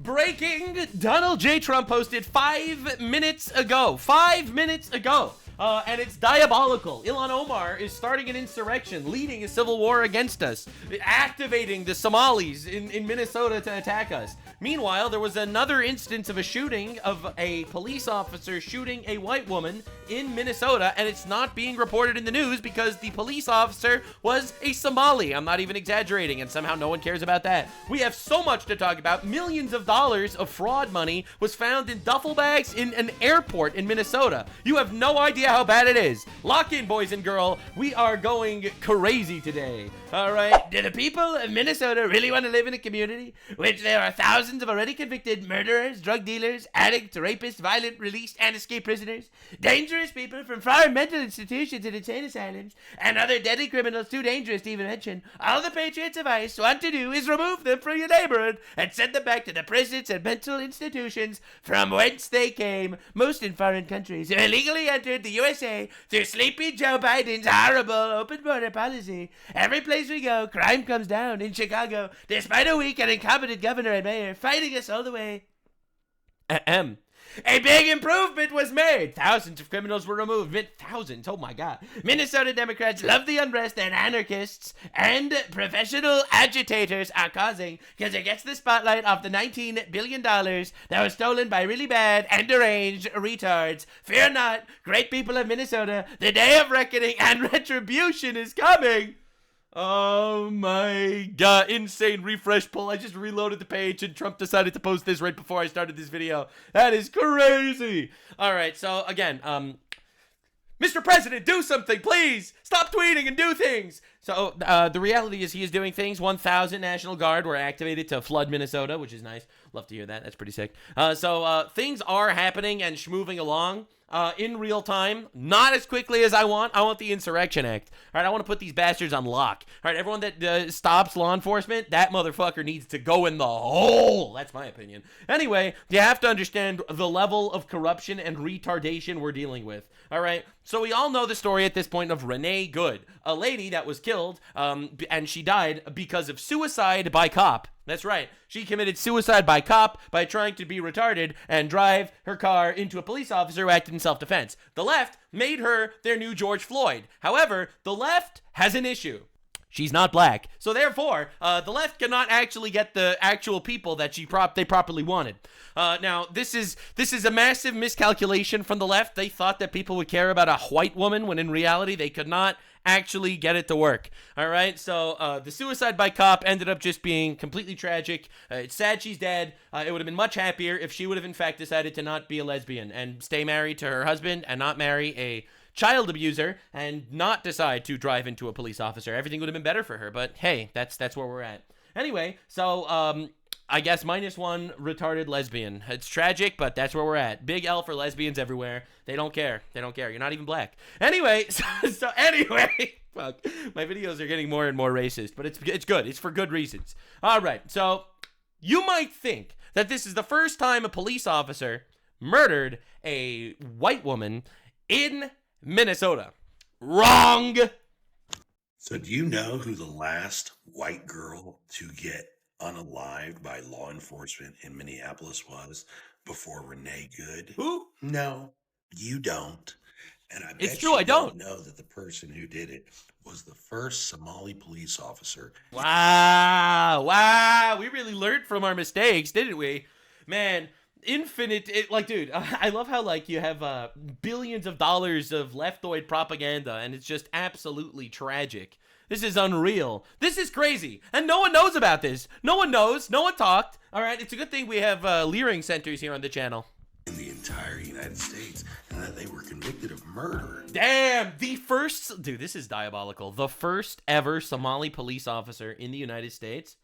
Breaking, Donald J. Trump posted 5 minutes ago. 5 minutes ago. And it's diabolical. Ilhan Omar is starting an insurrection, leading a civil war against us, activating the Somalis in Minnesota to attack us. Meanwhile, there was another instance of a shooting of a police officer shooting a white woman in Minnesota, and it's not being reported in the news because the police officer was a Somali. I'm not even exaggerating, and somehow no one cares about that. We have so much to talk about. Millions of dollars of fraud money was found in duffel bags in an airport in Minnesota. You have no idea how bad it is. Lock in, boys and girls. We are going crazy today. All right. Do the people of Minnesota really want to live in a community which there are thousands of already convicted murderers, drug dealers, addicts, rapists, violent, released, and escaped prisoners, dangerous people from foreign mental institutions and insane asylums, and other deadly criminals too dangerous to even mention? All the patriots of ICE want to do is remove them from your neighborhood and send them back to the prisons and mental institutions from whence they came, most in foreign countries, who illegally entered the USA through sleepy Joe Biden's horrible open border policy. Every place we go, crime comes down. In Chicago, despite a weak and incompetent governor and mayor fighting us all the way. A big improvement was made. Thousands of criminals were removed. Thousands, oh my God. Minnesota Democrats love the unrest that anarchists and professional agitators are causing because it gets the spotlight off the $19 billion that was stolen by really bad and deranged retards. Fear not, great people of Minnesota, the day of reckoning and retribution is coming. Oh my God, insane refresh pull. I just reloaded the page and Trump decided to post this right before I started this video. That is crazy. All right, so again, Mr. President, do something, please. Stop tweeting and do things. So the reality is he is doing things. 1,000 National Guard were activated to flood Minnesota, which is nice. Love to hear that. That's pretty sick. So things are happening and schmoving along. In real time, not as quickly as I want. I want the Insurrection Act. All right, I want to put these bastards on lock. All right, everyone that stops law enforcement, that motherfucker needs to go in the hole. That's my opinion. Anyway, you have to understand the level of corruption and retardation we're dealing with. All right, so we all know the story at this point of Renee Good, a lady that was killed, and she died because of suicide by cop. That's right. She committed suicide by cop by trying to be retarded and drive her car into a police officer who acted in self-defense. The left made her their new George Floyd. However, the left has an issue. She's not black. So therefore, the left cannot actually get the actual people that they properly wanted. Now, this is a massive miscalculation from the left. They thought that people would care about a white woman when in reality they could not actually get it to work. All right, so the suicide by cop ended up just being completely tragic. It's sad she's dead. It would have been much happier if she would have in fact decided to not be a lesbian and stay married to her husband and not marry a child abuser and not decide to drive into a police officer. Everything would have been better for her, but hey, that's where we're at. Anyway, so I guess -1 retarded lesbian. It's tragic, but that's where we're at. Big L for lesbians everywhere. They don't care. They don't care. You're not even black. Anyway, so anyway, fuck. My videos are getting more and more racist, but it's good. It's for good reasons. All right, so you might think that this is the first time a police officer murdered a white woman in Minnesota. Wrong. So do you know who the last white girl to get unalived by law enforcement in Minneapolis was before Renee Good? Who? No, you don't. And I bet It's true, I don't know that the person who did it was the first Somali police officer. Wow. We really learned from our mistakes, didn't we? Man, dude, I love how, like, you have billions of dollars of leftoid propaganda, and it's just absolutely tragic. This is unreal. This is crazy. And no one knows about this. No one knows. No one talked. All right, it's a good thing we have Leering centers here on the channel. In the entire United States, and that they were convicted of murder. Damn, dude, this is diabolical. The first ever Somali police officer in the United States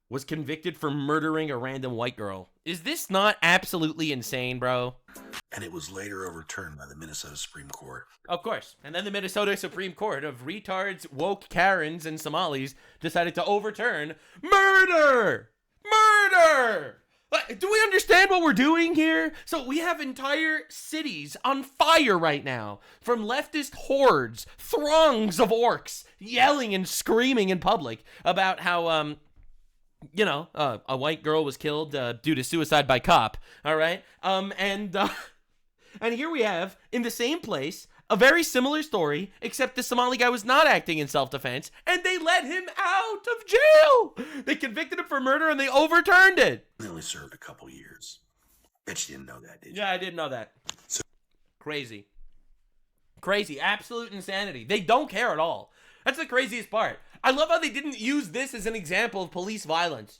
was convicted for murdering a random white girl. Is this not absolutely insane, bro? And it was later overturned by the Minnesota Supreme Court. Of course. And then the Minnesota Supreme Court of retards, woke Karens, and Somalis decided to overturn murder! Murder! Do we understand what we're doing here? So we have entire cities on fire right now from leftist hordes, throngs of orcs yelling and screaming in public about how a white girl was killed due to suicide by cop. All right. And here we have, in the same place, a very similar story, except the Somali guy was not acting in self-defense, and they let him out of jail. They convicted him for murder, and they overturned it. He only served a couple years. Bet you didn't know that, did you? Yeah, I didn't know that. Crazy. Absolute insanity. They don't care at all. That's the craziest part. I love how they didn't use this as an example of police violence.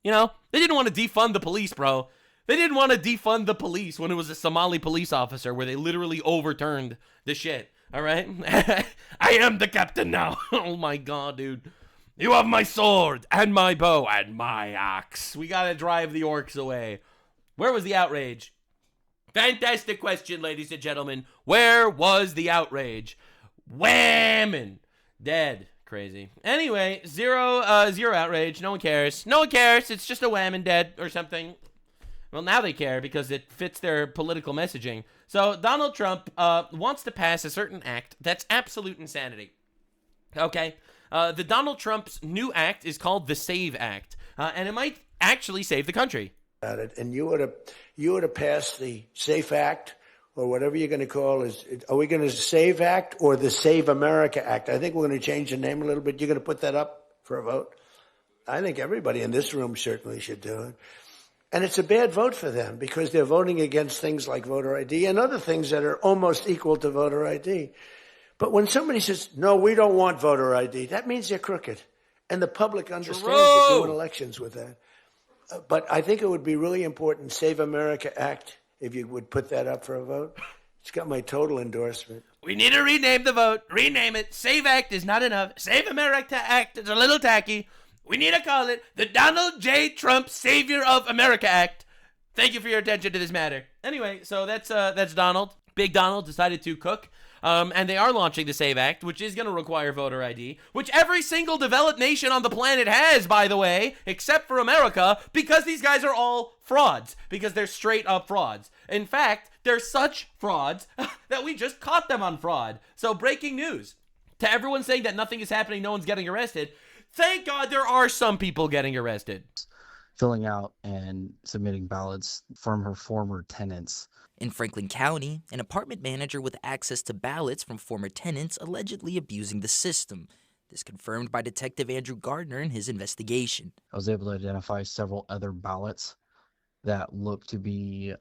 They didn't want to defund the police, bro. They didn't want to defund the police when it was a Somali police officer where they literally overturned the shit. All right? I am the captain now. Oh my God, dude. You have my sword and my bow and my axe. We got to drive the orcs away. Where was the outrage? Fantastic question, ladies and gentlemen. Where was the outrage? Whammon. Dead. Crazy. Anyway, zero outrage. No one cares. It's just a whammon dead or something. Well, now they care because it fits their political messaging. So Donald Trump wants to pass a certain act that's absolute insanity. Okay? The Donald Trump's new act is called the SAVE Act, and it might actually save the country. And you ought to pass the SAFE Act, or whatever you're going to call it. Are we going to SAVE Act or the Save America Act? I think we're going to change the name a little bit. You're going to put that up for a vote? I think everybody in this room certainly should do it. And it's a bad vote for them because they're voting against things like voter ID and other things that are almost equal to voter ID. But when somebody says, no, we don't want voter ID, that means they're crooked. And the public understands they're doing elections with that. But I think it would be really important, Save America Act, if you would put that up for a vote. It's got my total endorsement. We need to rename the vote. Rename it. Save Act is not enough. Save America Act is a little tacky. We need to call it the Donald J. Trump Savior of America Act. Thank you for your attention to this matter. Anyway, so that's Donald. Big Donald decided to cook. And they are launching the SAVE Act, which is going to require voter ID, which every single developed nation on the planet has, by the way, except for America, because these guys are all frauds, because they're straight up frauds. In fact, they're such frauds that we just caught them on fraud. So breaking news. To everyone saying that nothing is happening, no one's getting arrested, thank God there are some people getting arrested. Filling out and submitting ballots from her former tenants. In Franklin County, an apartment manager with access to ballots from former tenants allegedly abusing the system. This confirmed by Detective Andrew Gardner in his investigation. I was able to identify several other ballots that look to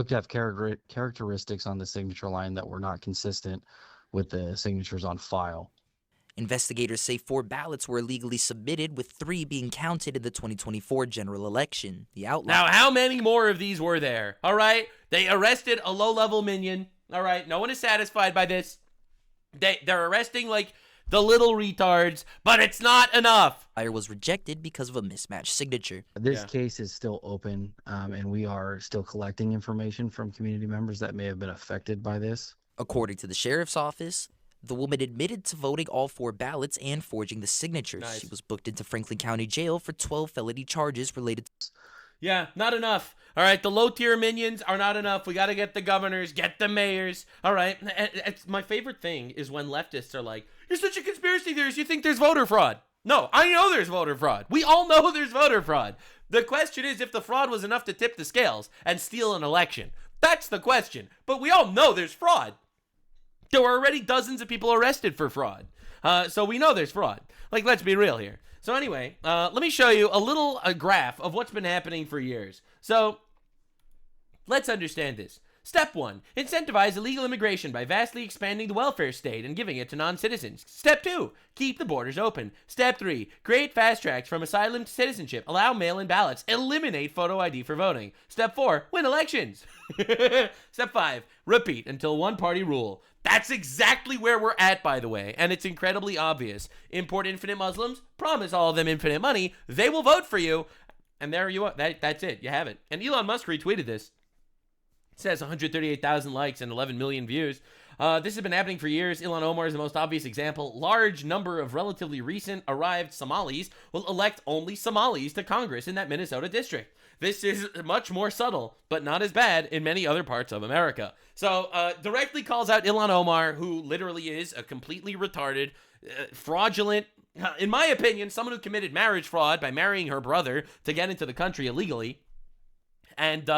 have characteristics on the signature line that were not consistent with the signatures on file. Investigators say 4 ballots were illegally submitted, with 3 being counted in the 2024 general election. The outlaw. Now, how many more of these were there? All right? They arrested a low-level minion. All right? No one is satisfied by this. They're arresting, like, the little retards, but it's not enough. Fire was rejected because of a mismatched signature. This case is still open, and we are still collecting information from community members that may have been affected by this. According to the sheriff's office, the woman admitted to voting all 4 ballots and forging the signatures. Nice. She was booked into Franklin County Jail for 12 felony charges related to... Yeah, not enough. All right, the low-tier minions are not enough. We got to get the governors, get the mayors. All right, it's my favorite thing is when leftists are like, you're such a conspiracy theorist, you think there's voter fraud. No, I know there's voter fraud. We all know there's voter fraud. The question is if the fraud was enough to tip the scales and steal an election. That's the question. But we all know there's fraud. There were already dozens of people arrested for fraud. So we know there's fraud. Like, let's be real here. So anyway, let me show you a graph of what's been happening for years. So let's understand this. Step 1, incentivize illegal immigration by vastly expanding the welfare state and giving it to non-citizens. Step 2, keep the borders open. Step 3, create fast tracks from asylum to citizenship. Allow mail-in ballots. Eliminate photo ID for voting. Step 4, win elections. Step 5, repeat until one-party rule. That's exactly where we're at, by the way, and it's incredibly obvious. Import infinite Muslims, promise all of them infinite money, they will vote for you, and there you are. That's it. You have it. And Elon Musk retweeted this. It says 138,000 likes and 11 million views. This has been happening for years. Ilhan Omar is the most obvious example. Large number of relatively recent arrived Somalis will elect only Somalis to Congress in that Minnesota district. This is much more subtle, but not as bad in many other parts of America. So, directly calls out Ilhan Omar, who literally is a completely retarded, fraudulent, In my opinion, someone who committed marriage fraud by marrying her brother to get into the country illegally. And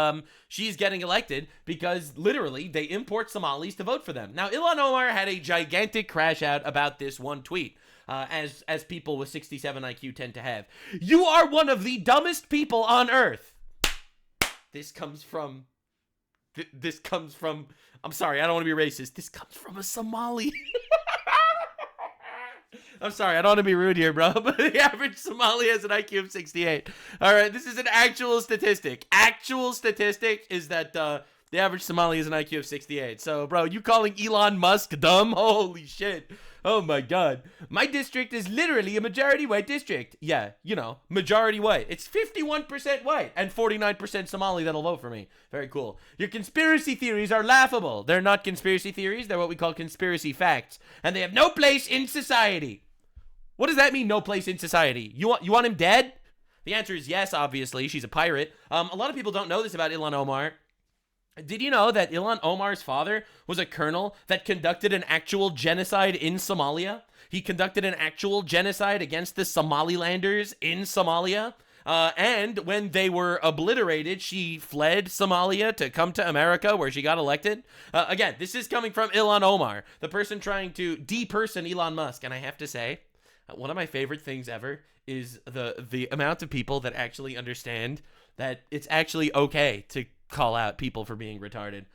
she's getting elected because literally they import Somalis to vote for them. Now, Ilhan Omar had a gigantic crash out about this one tweet, as people with 67 IQ tend to have. You are one of the dumbest people on earth. This comes from, I'm sorry, I don't want to be racist. This comes from a Somali. I'm sorry, I don't want to be rude here, bro, but the average Somali has an IQ of 68. All right, this is an actual statistic. Actual statistic is that the average Somali has an IQ of 68. So, bro, you calling Elon Musk dumb? Holy shit. Oh, my God. My district is literally a majority white district. Yeah, you know, majority white. It's 51% white and 49% Somali that'll vote for me. Very cool. Your conspiracy theories are laughable. They're not conspiracy theories. They're what we call conspiracy facts. And they have no place in society. What does that mean, no place in society? You want him dead? The answer is yes, obviously. She's a pirate. A lot of people don't know this about Ilhan Omar. Did you know that Ilhan Omar's father was a colonel that conducted an actual genocide in Somalia? He conducted an actual genocide against the Somalilanders in Somalia. And when they were obliterated, she fled Somalia to come to America, where she got elected. Again, this is coming from Ilhan Omar, the person trying to deperson Elon Musk. And I have to say, one of my favorite things ever is the amount of people that actually understand that it's actually okay to call out people for being retarded.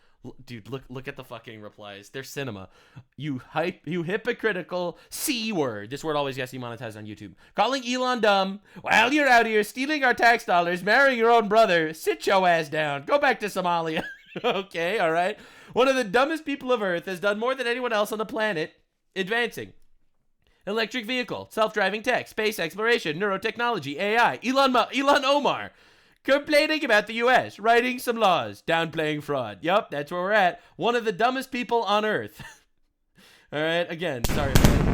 Dude, look at the fucking replies. They're cinema. You hypocritical C word. This word always gets demonetized on YouTube. Calling Elon dumb while you're out here stealing our tax dollars, marrying your own brother. Sit your ass down. Go back to Somalia. Okay, all right. One of the dumbest people of Earth has done more than anyone else on the planet. Advancing. Electric vehicle, self-driving tech, space exploration, neurotechnology, AI. Ilhan Omar. Complaining about the U.S., writing some laws, downplaying fraud. Yup, that's where we're at. One of the dumbest people on Earth. All right, again, sorry, man.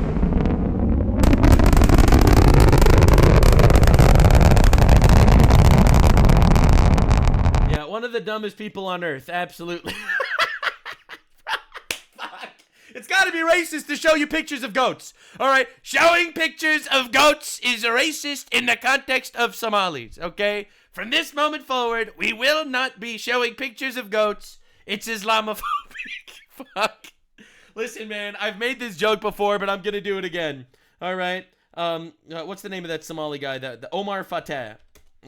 Yeah, one of the dumbest people on Earth, absolutely. It's got to be racist to show you pictures of goats. All right, showing pictures of goats is racist in the context of Somalis, okay? From this moment forward, we will not be showing pictures of goats. It's Islamophobic. Fuck. Listen, man, I've made this joke before, but I'm going to do it again. All right? What's the name of that Somali guy? The Omar Fateh.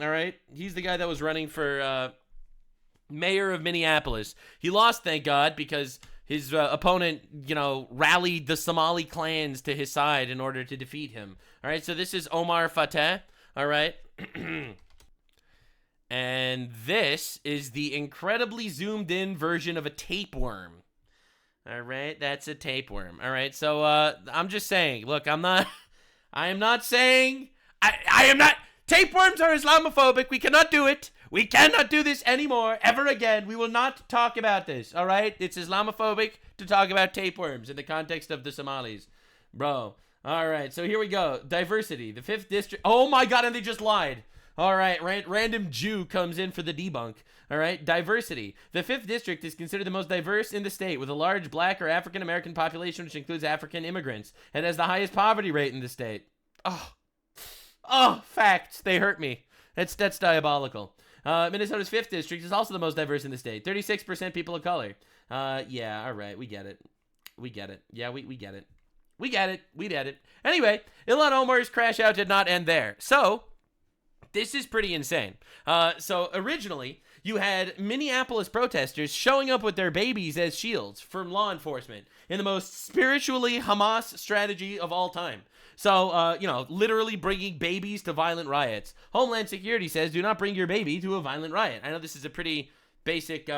All right? He's the guy that was running for mayor of Minneapolis. He lost, thank God, because his opponent, rallied the Somali clans to his side in order to defeat him. All right? So this is Omar Fateh. All right? And this is the incredibly zoomed in version of a tapeworm. All right, that's a tapeworm. All right, so I'm just saying, look, I am not saying, tapeworms are Islamophobic. We cannot do it. We cannot do this anymore, ever again. We will not talk about this, all right? It's Islamophobic to talk about tapeworms in the context of the Somalis. Bro, all right, so here we go. Diversity, the 5th district. Oh my God, and they just lied. All right, random Jew comes in for the debunk. All right, diversity. The 5th district is considered the most diverse in the state, with a large black or African-American population, which includes African immigrants, and has the highest poverty rate in the state. Oh, facts. They hurt me. That's diabolical. Minnesota's 5th district is also the most diverse in the state. 36% people of color. Yeah, all right, we get it. Yeah, we get it. We get it. Anyway, Ilhan Omar's crash out did not end there. So this is pretty insane. So originally, you had Minneapolis protesters showing up with their babies as shields from law enforcement in the most spiritually Hamas strategy of all time. So, literally bringing babies to violent riots. Homeland Security says, do not bring your baby to a violent riot. I know this is a pretty basic,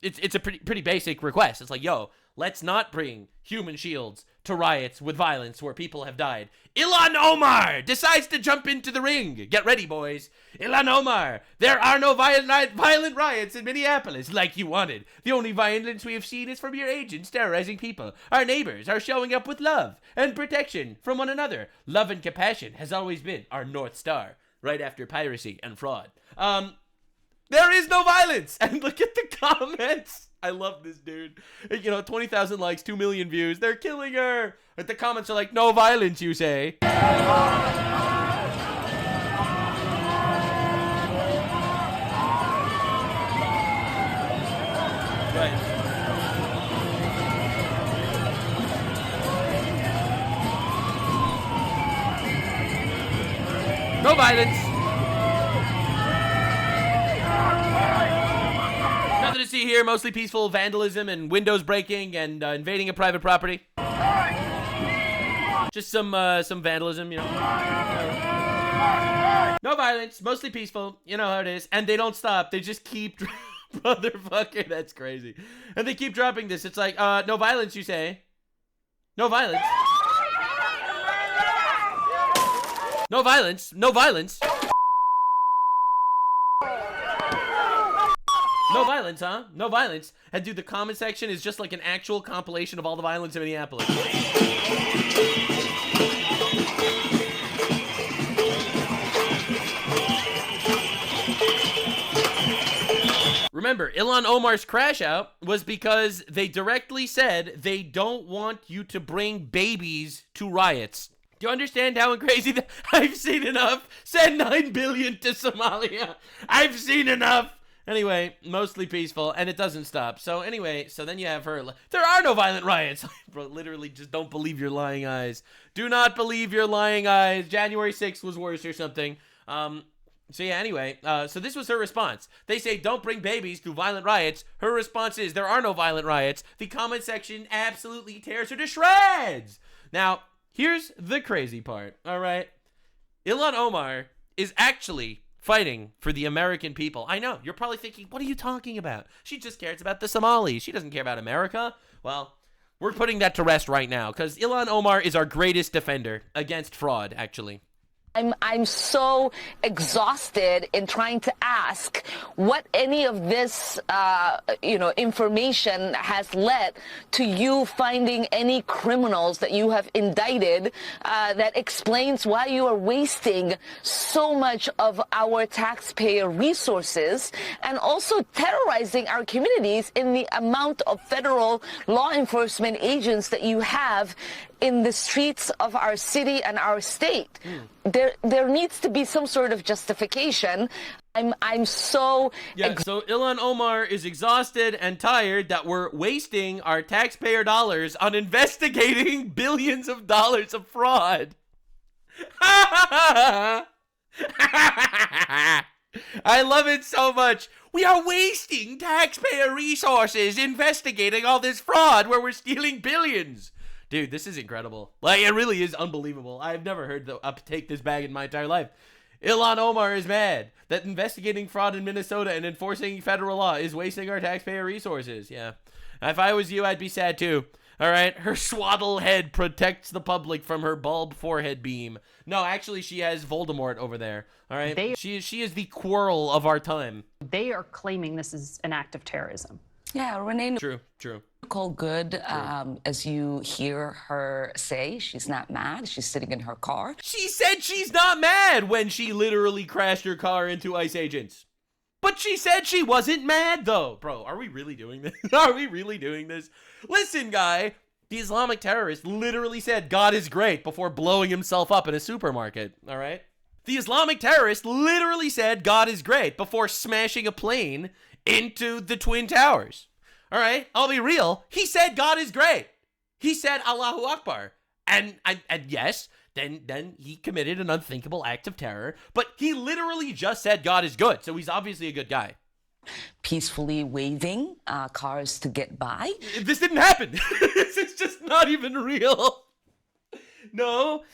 it's a pretty basic request. It's like, yo, let's not bring human shields to riots with violence where people have died. Ilhan Omar decides to jump into the ring. Get ready, boys. Ilhan Omar, there are no violent riots in Minneapolis like you wanted. The only violence we have seen is from your agents terrorizing people. Our neighbors are showing up with love and protection from one another. Love and compassion has always been our North Star, right after piracy and fraud. There is no violence. And look at the comments. I love this dude. 20,000 likes, 2 million views. They're killing her. But the comments are like, no violence, you say. Right. No violence. Nothing to see here. Mostly peaceful vandalism and windows breaking and invading a private property. Just some vandalism, No violence. Mostly peaceful. You know how it is. And they don't stop. They just keep... Motherfucker, that's crazy. And they keep dropping this. It's like, no violence, you say. No violence. No violence. No violence. No violence, huh? No violence. And dude, the comment section is just like an actual compilation of all the violence in Minneapolis. Remember, Ilhan Omar's crash out was because they directly said they don't want you to bring babies to riots. Do you understand how crazy that? I've seen enough. Send 9 billion to Somalia. I've seen enough. Anyway, mostly peaceful, and it doesn't stop. So anyway, so then you have her. There are no violent riots. Bro, literally, just don't believe your lying eyes. Do not believe your lying eyes. January 6th was worse or something. So yeah, anyway, so this was her response. They say, don't bring babies to violent riots. Her response is, there are no violent riots. The comment section absolutely tears her to shreds. Now, here's the crazy part, all right? Ilhan Omar is actually fighting for the American people. I know, you're probably thinking, what are you talking about? She just cares about the Somalis. She doesn't care about America. Well, we're putting that to rest right now, because Ilhan Omar is our greatest defender against fraud, actually. I'm so exhausted in trying to ask what any of this, information has led to you finding any criminals that you have indicted that explains why you are wasting so much of our taxpayer resources and also terrorizing our communities in the amount of federal law enforcement agents that you have in the streets of our city and our state. There needs to be some sort of justification. I'm so... Yeah, so Ilhan Omar is exhausted and tired that we're wasting our taxpayer dollars on investigating billions of dollars of fraud. I love it so much. We are wasting taxpayer resources investigating all this fraud where we're stealing billions. Dude, this is incredible. Like, it really is unbelievable. I've never heard the take this bag in my entire life. Ilhan Omar is mad that investigating fraud in Minnesota and enforcing federal law is wasting our taxpayer resources. Yeah. If I was you, I'd be sad too. All right? Her swaddle head protects the public from her bulb forehead beam. No, actually, she has Voldemort over there. All right? She is the quarrel of our time. They are claiming this is an act of terrorism. Yeah, Renee True. Good, as you hear her say, she's not mad. She's sitting in her car. She said she's not mad when she literally crashed her car into ICE agents. But she said she wasn't mad, though. Bro, are we really doing this? Are we really doing this? Listen, guy, the Islamic terrorist literally said God is great before blowing himself up in a supermarket, all right? The Islamic terrorist literally said God is great before smashing a plane into the Twin Towers. All right, I'll be real. He said God is great. He said Allahu Akbar. And yes, then he committed an unthinkable act of terror, but he literally just said God is good. So he's obviously a good guy. Peacefully waving cars to get by. This didn't happen. This is just not even real. No,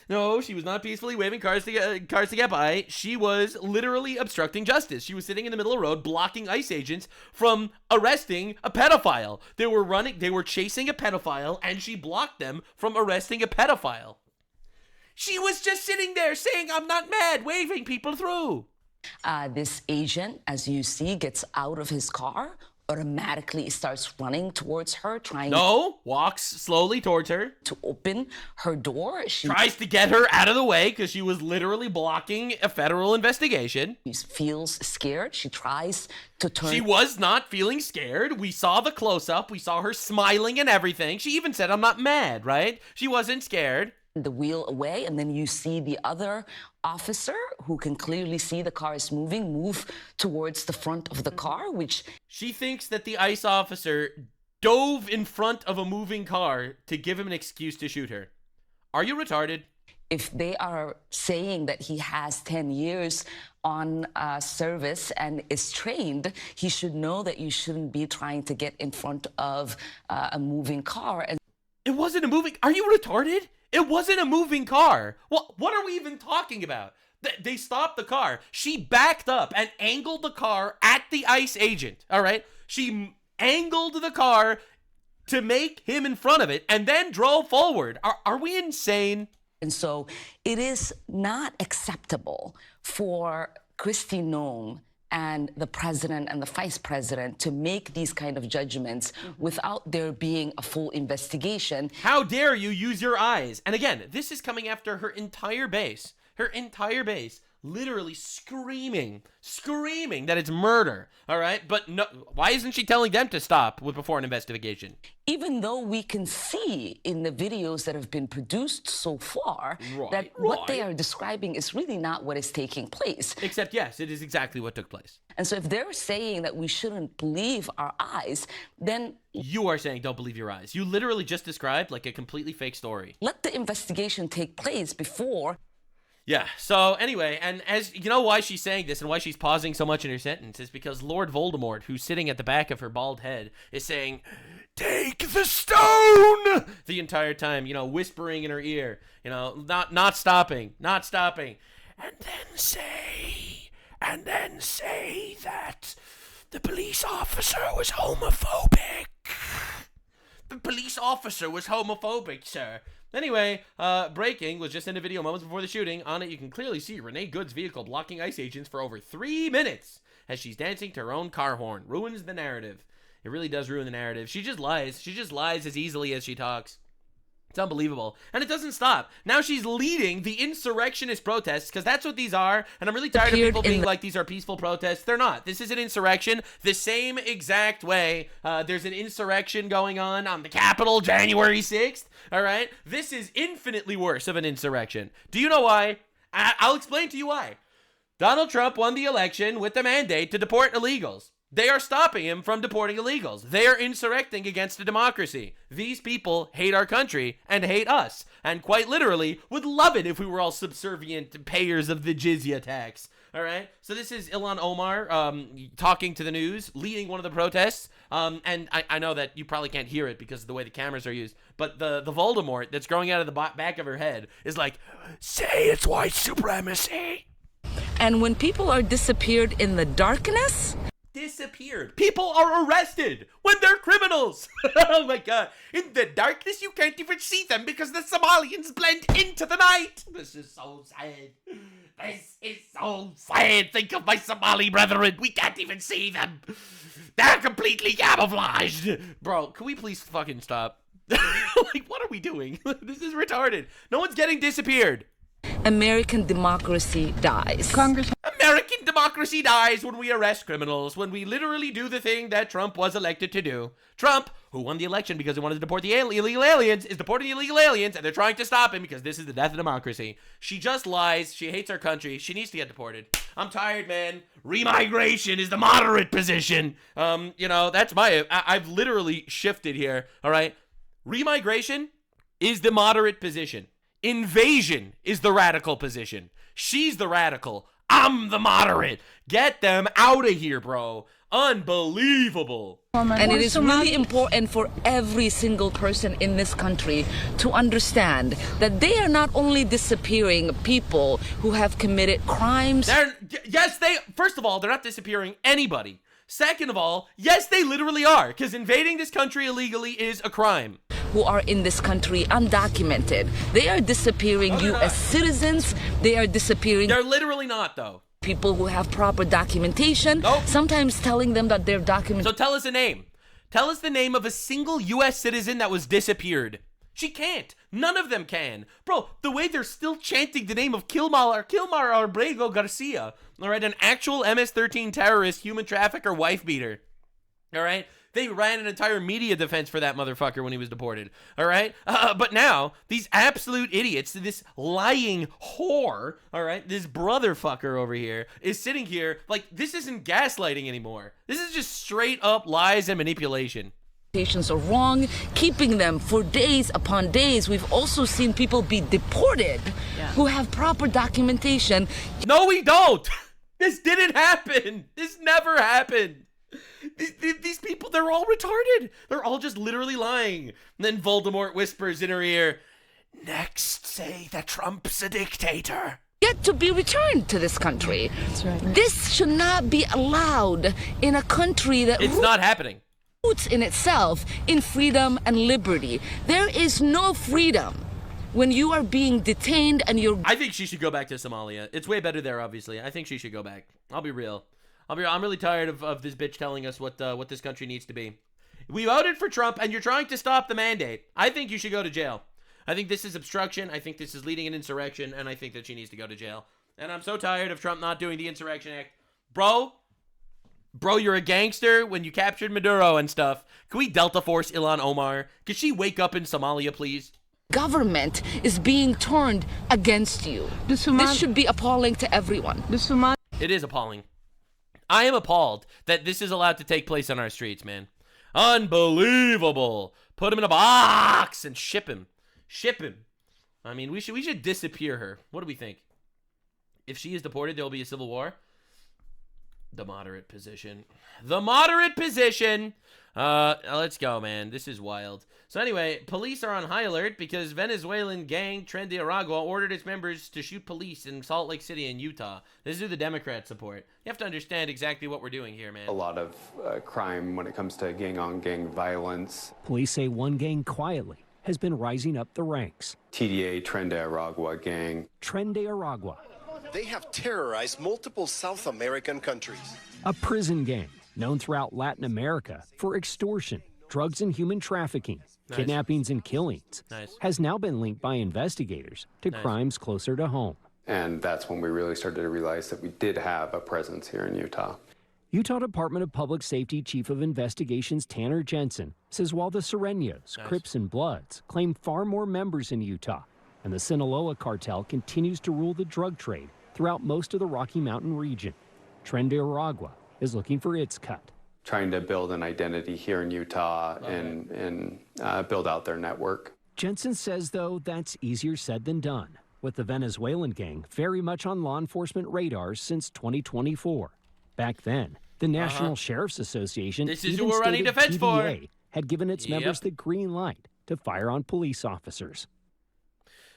she was not peacefully waving cars to get by. She was literally obstructing justice. She was sitting in the middle of the road, blocking ICE agents from arresting a pedophile. They were chasing a pedophile, and she blocked them from arresting a pedophile. She was just sitting there saying, I'm not mad, waving people through. This agent, as you see, gets out of his car, automatically starts running towards her, trying walks slowly towards her. to open her door. She Tries to get her out of the way because she was literally blocking a federal investigation. feels scared. She tries to turn She was not feeling scared. We saw the close-up. We saw her smiling and everything. She even said, I'm not mad, right? She wasn't scared. the wheel away, and then you see the other officer, who can clearly see the car is moving, move towards the front of the car, which... She thinks that the ICE officer dove in front of a moving car to give him an excuse to shoot her. Are you retarded? If they are saying that he has 10 years on service and is trained, he should know that you shouldn't be trying to get in front of a moving car. And it wasn't a moving... Are you retarded? It wasn't a moving car. What are we even talking about? They stopped the car. She backed up and angled the car at the ICE agent, all right? She angled the car to make him in front of it and then drove forward. Are we insane? And so it is not acceptable for Kristi Noem and the president and the vice president to make these kind of judgments without there being a full investigation. How dare you use your eyes? And again, this is coming after her entire base. Her entire base literally screaming that it's murder, all right? But no, why isn't she telling them to stop before an investigation? Even though we can see in the videos that have been produced so far that what they are describing is really not what is taking place. Except, yes, it is exactly what took place. And so if they're saying that we shouldn't believe our eyes, then... You are saying don't believe your eyes. You literally just described like a completely fake story. Let the investigation take place before... Yeah, so anyway, and as you know why she's saying this and why she's pausing so much in her sentence is because Lord Voldemort, who's sitting at the back of her bald head, is saying, "Take the stone!" the entire time, you know, whispering in her ear, you know, not stopping. And then say that the police officer was homophobic. The police officer was homophobic, sir. Anyway, breaking was just in a video moments before the shooting. On it, you can clearly see Renee Good's vehicle blocking ICE agents for over 3 minutes as she's dancing to her own car horn. Ruins the narrative. It really does ruin the narrative. She just lies. She just lies as easily as she talks. It's unbelievable. And it doesn't stop. Now she's leading the insurrectionist protests, because that's what these are. And I'm really tired of people being like, these are peaceful protests. They're not. This is an insurrection the same exact way there's an insurrection going on the Capitol January 6th. All right? This is infinitely worse of an insurrection. Do you know why? I'll explain to you why. Donald Trump won the election with the mandate to deport illegals. They are stopping him from deporting illegals. They are insurrecting against a democracy. These people hate our country and hate us, and quite literally would love it if we were all subservient payers of the jizya tax. All right? So this is Ilhan Omar talking to the news, leading one of the protests. And I know that you probably can't hear it because of the way the cameras are used, but the Voldemort that's growing out of the back of her head is like, say it's white supremacy. And when people are disappeared in the darkness... Disappeared. People are arrested when they're criminals. Oh my god. In the darkness, you can't even see them because the Somalians blend into the night. This is so sad. This is so sad. Think of my Somali brethren. We can't even see them. They're completely camouflaged. Bro, can we please fucking stop? Like, what are we doing? This is retarded. No one's getting disappeared. American democracy dies. American democracy dies when we arrest criminals, when we literally do the thing that Trump was elected to do. Trump, who won the election because he wanted to deport the illegal aliens, is deporting the illegal aliens, and they're trying to stop him because this is the death of democracy. She just lies. She hates our country. She needs to get deported. I'm tired, man. Remigration is the moderate position. You know, that's I've literally shifted here, all right? Remigration is the moderate position. Invasion is the radical position. She's the radical. I'm the moderate. Get them out of here, bro. Unbelievable. And it is really important for every single person in this country to understand that they are not only disappearing people who have committed crimes. First of all, they're not disappearing anybody. Second of all, yes, they literally are, because invading this country illegally is a crime. Who are in this country undocumented. They are disappearing you as citizens. They are disappearing. They're literally not, though. people who have proper documentation, sometimes telling them that their document. So tell us a name. Tell us the name of a single U.S. citizen that was disappeared. She can't. None of them can. Bro, the way they're still chanting the name of Kilmar Abrego Garcia, all right, an actual MS-13 terrorist, human trafficker, wife beater, all right? They ran an entire media defense for that motherfucker when he was deported, all right? But now, these absolute idiots, this lying whore, all right, this brotherfucker over here, is sitting here like this isn't gaslighting anymore. This is just straight up lies and manipulation. Are wrong, keeping them for days upon days. We've also seen people be deported who have proper documentation. No, we don't. This didn't happen. This never happened. These people, they're all retarded. They're all just literally lying. And then Voldemort whispers in her ear, next say that Trump's a dictator. Yet to be returned to this country. That's right. This should not be allowed in a country that... It's not happening. In itself in freedom and liberty. There is no freedom when you are being detained and you're... I think she should go back to Somalia. It's way better there, obviously. I think she should go back. I'll be real. I'm really tired of this bitch telling us what this country needs to be. We voted for Trump and you're trying to stop the mandate. I think you should go to jail. I think this is obstruction. I think this is leading an insurrection, and I think that she needs to go to jail. And I'm so tired of Trump not doing the Insurrection Act. Bro, you're a gangster when you captured Maduro and stuff. Can we Delta Force Ilhan Omar? Could she wake up in Somalia, please? Government is being turned against you. This should be appalling to everyone. It is appalling. I am appalled that this is allowed to take place on our streets, man. Unbelievable. Put him in a box and ship him. Ship him. I mean, we should disappear her. What do we think? If she is deported, there will be a civil war. The moderate position. The moderate position. Let's go, man. This is wild. So anyway, police are on high alert because Venezuelan gang Tren de Aragua ordered its members to shoot police in Salt Lake City in Utah. This is who the Democrats support. You have to understand exactly what we're doing here, man. A lot of crime when it comes to gang-on-gang violence. Police say one gang quietly has been rising up the ranks. TDA Tren de Aragua gang. Tren de Aragua. They have terrorized multiple South American countries. A prison gang known throughout Latin America for extortion, drugs and human trafficking, kidnappings and killings, has now been linked by investigators to crimes closer to home. And that's when we really started to realize that we did have a presence here in Utah. Utah Department of Public Safety Chief of Investigations Tanner Jensen says while the Sureños, Crips, and Bloods claim far more members in Utah, and the Sinaloa cartel continues to rule the drug trade throughout most of the Rocky Mountain region, Tren de Aragua is looking for its cut. Trying to build an identity here in Utah and build out their network. Jensen says, though, that's easier said than done, with the Venezuelan gang very much on law enforcement radars since 2024. Back then, the National Sheriff's Association This is who we're running defense TDA for. Had given its members the green light to fire on police officers.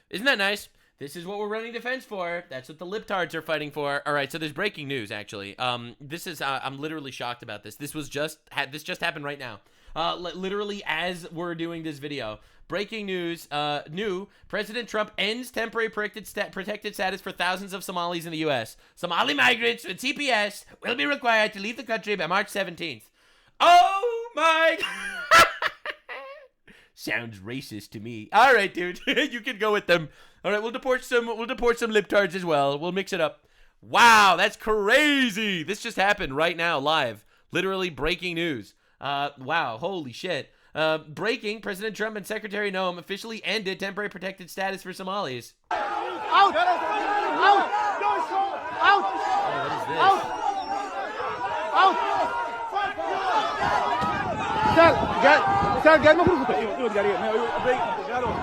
Isn't that nice? This is what we're running defense for. That's what the libtards are fighting for. All right, so there's breaking news, actually. This is, I'm literally shocked about this. This just happened right now. Literally as we're doing this video. Breaking news, new, President Trump ends temporary protected status for thousands of Somalis in the U.S. Somali migrants with CPS will be required to leave the country by March 17th. Oh my God. Sounds racist to me. All right, dude, you can go with them. All right, we'll deport some libtards as well. We'll mix it up. Wow, that's crazy. This just happened right now, live. Literally breaking news. Wow, holy shit. Breaking, President Trump and Secretary Noam officially ended temporary protected status for Somalis. Out! Out! Out! Oh, what is this? Out!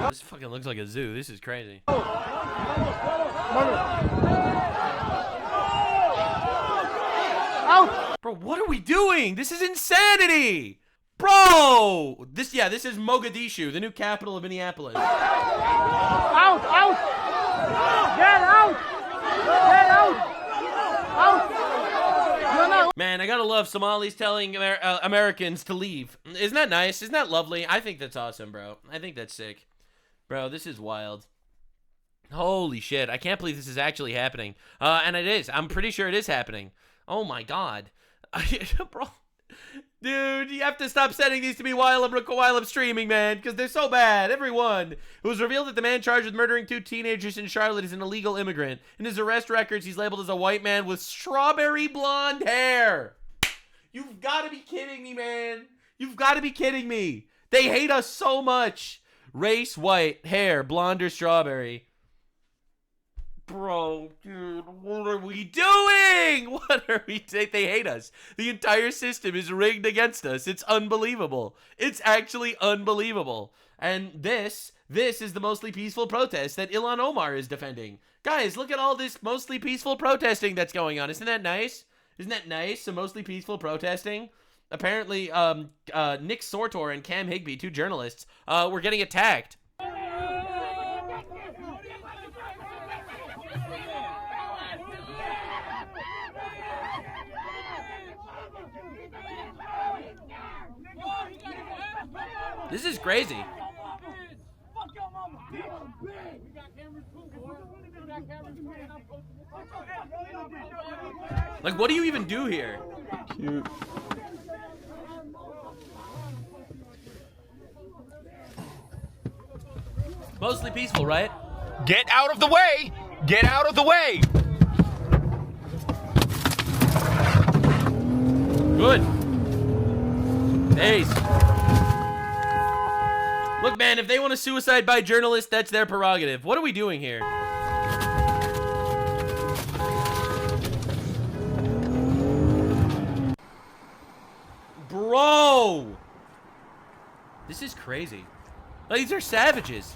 This fucking looks like a zoo. This is crazy. Out! Bro, what are we doing? This is insanity! Bro! This is Mogadishu, the new capital of Minneapolis. Out! Out! Get out! Get out! Out! Man, I gotta love Somalis telling Americans to leave. Isn't that nice? Isn't that lovely? I think that's awesome, bro. I think that's sick. Bro, this is wild. Holy shit. I can't believe this is actually happening. And it is. I'm pretty sure it is happening. Oh my god. Bro. Dude, you have to stop sending these to me while I'm streaming, man, because they're so bad. Everyone. It was revealed that the man charged with murdering 2 teenagers in Charlotte is an illegal immigrant. In his arrest records, he's labeled as a white man with strawberry blonde hair. You've got to be kidding me, man. You've got to be kidding me. They hate us so much. Race, white, hair, blonde or strawberry. Bro, dude, what are we doing? What are we doing? They hate us. The entire system is rigged against us. It's unbelievable. It's actually unbelievable. And this is the mostly peaceful protest that Ilhan Omar is defending. Guys, look at all this mostly peaceful protesting that's going on. Isn't that nice? Isn't that nice? Some mostly peaceful protesting. Apparently, Nick Sortor and Cam Higbee, 2 journalists, were getting attacked. This is crazy. Like, what do you even do here? Cute. Mostly peaceful, right? Get out of the way! Get out of the way! Good. Ace. Look, man, if they want to suicide by journalists, that's their prerogative. What are we doing here? Bro! This is crazy. Like, these are savages.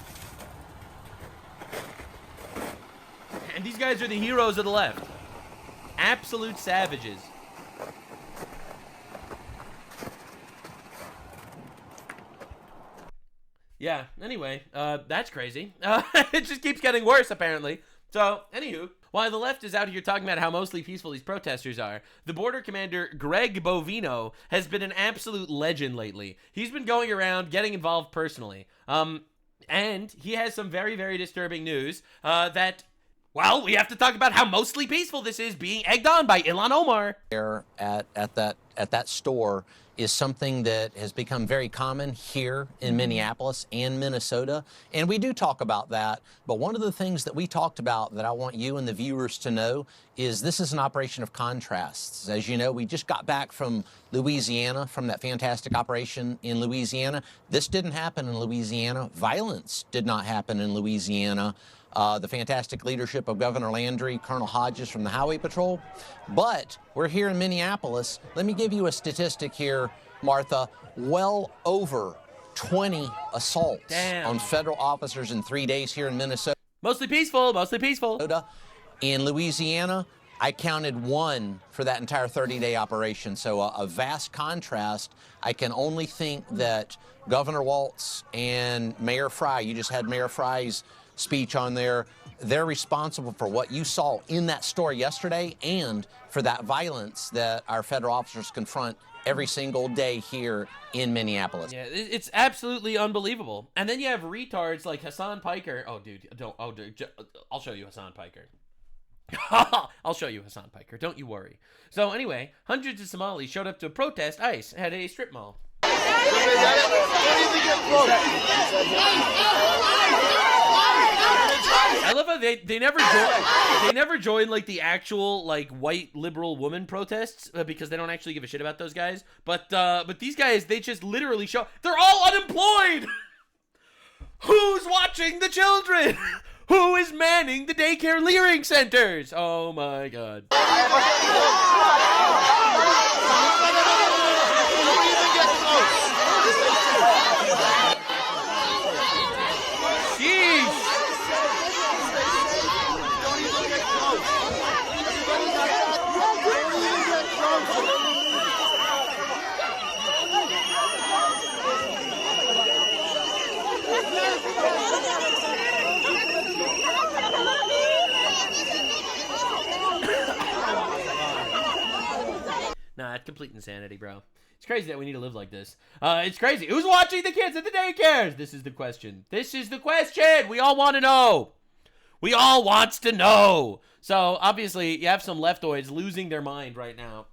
And these guys are the heroes of the left. Absolute savages. Yeah, anyway, that's crazy. It just keeps getting worse, apparently. So, anywho, while the left is out here talking about how mostly peaceful these protesters are, the border commander, Greg Bovino, has been an absolute legend lately. He's been going around getting involved personally. And he has some very, very disturbing news that, well, we have to talk about how mostly peaceful this is being egged on by Ilhan Omar. At that store is something that has become very common here in Minneapolis and Minnesota. And we do talk about that. But one of the things that we talked about that I want you and the viewers to know is this is an operation of contrasts. As you know, we just got back from Louisiana, from that fantastic operation in Louisiana. This didn't happen in Louisiana. Violence did not happen in Louisiana. The fantastic leadership of Governor Landry, Colonel Hodges from the Highway Patrol. But we're here in Minneapolis. Let me give you a statistic here, Martha. Well over 20 assaults on federal officers in 3 days here in Minnesota. Mostly peaceful, mostly peaceful. In Louisiana, I counted 1 for that entire 30-day operation. So a vast contrast. I can only think that Governor Walz and Mayor Fry, you just had Mayor Fry's speech on there, they're responsible for what you saw in that store yesterday and for that violence that our federal officers confront every single day here in Minneapolis. Yeah, it's absolutely unbelievable. And then you have retards like Hasan Piker. Oh, dude, I'll show you Hasan Piker. I'll show you Hasan Piker. Don't you worry. So anyway, hundreds of Somalis showed up to protest ICE at a strip mall. I love how they never join like the actual like white liberal woman protests because they don't actually give a shit about those guys. But these guys, they just literally show they're all unemployed. Who's watching the children? Who is manning the daycare leering centers? Oh my god. Nah, it's complete insanity, bro. It's crazy that we need to live like this. It's crazy. Who's watching the kids at the daycares? This is the question. This is the question. We all want to know. We all wants to know. So obviously you have some leftoids losing their mind right now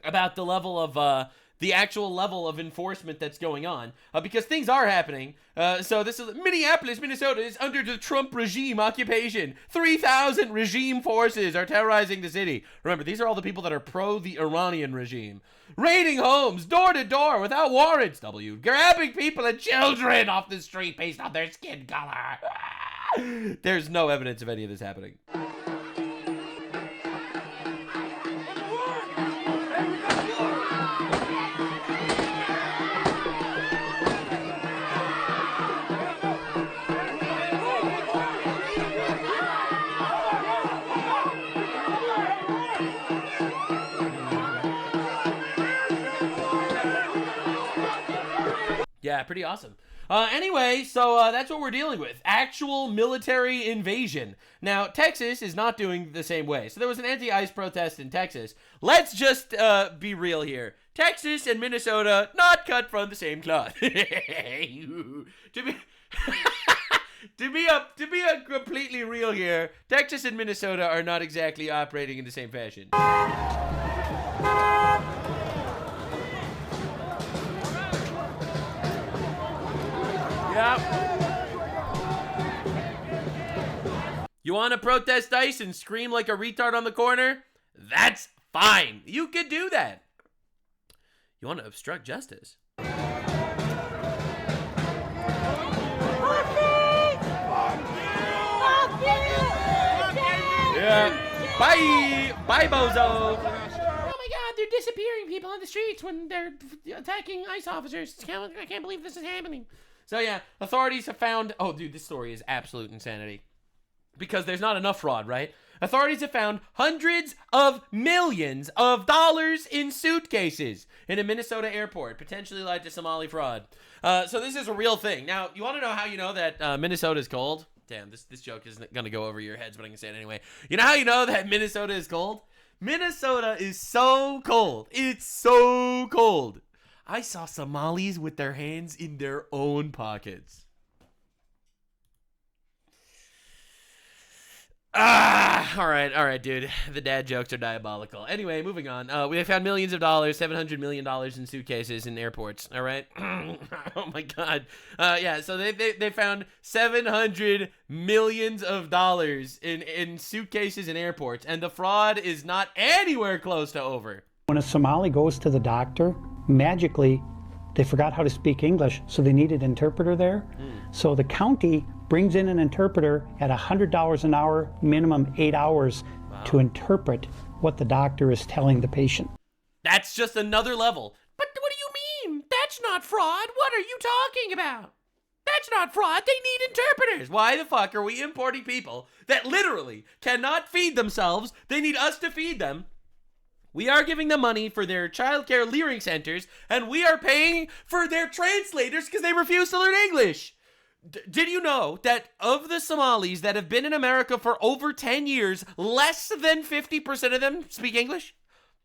about the level of the actual level of enforcement that's going on, because things are happening. So this is Minneapolis, Minnesota is under the Trump regime occupation. 3,000 regime forces are terrorizing the city. Remember, these are all the people that are pro the Iranian regime. Raiding homes door to door without warrants. Grabbing people and children off the street based on their skin color. There's no evidence of any of this happening. Yeah, pretty awesome. Anyway, so that's what we're dealing with. Actual military invasion. Now, Texas is not doing the same way. So there was an anti-ICE protest in Texas. Let's just be real here. Texas and Minnesota, not cut from the same cloth. to be completely real here, Texas and Minnesota are not exactly operating in the same fashion. Yep. You want to protest ICE and scream like a retard on the corner? That's fine. You could do that. You want to obstruct justice? Yeah. Bye. Bye, bozo. Oh my God, they're disappearing people on the streets when they're attacking ICE officers. I can't believe this is happening. So yeah, authorities have found, oh dude, this story is absolute insanity. Because there's not enough fraud, right? Authorities have found hundreds of millions of dollars in suitcases in a Minnesota airport, potentially led to Somali fraud. So this is a real thing. Now, you want to know how you know that Minnesota is cold? Damn, this joke isn't going to go over your heads, but I'm going to say it anyway. You know how you know that Minnesota is cold? Minnesota is so cold. It's so cold. I saw Somalis with their hands in their own pockets. All right, dude. The dad jokes are diabolical. Anyway, moving on. We have found millions of dollars, $700 million in suitcases in airports. All right. Oh my God. Yeah. So they found $700 million in suitcases in airports, and the fraud is not anywhere close to over. When a Somali goes to the doctor, magically, they forgot how to speak English, so they needed an interpreter there. So the county brings in an interpreter at $100 an hour, minimum 8 hours, to interpret what the doctor is telling the patient. That's just another level. But what do you mean? That's not fraud. What are you talking about? That's not fraud. They need interpreters. Why the fuck are we importing people that literally cannot feed themselves? They need us to feed them. We are giving them money for their childcare learning centers, and we are paying for their translators because they refuse to learn English. Did you know that of the Somalis that have been in America for over 10 years, less than 50% of them speak English?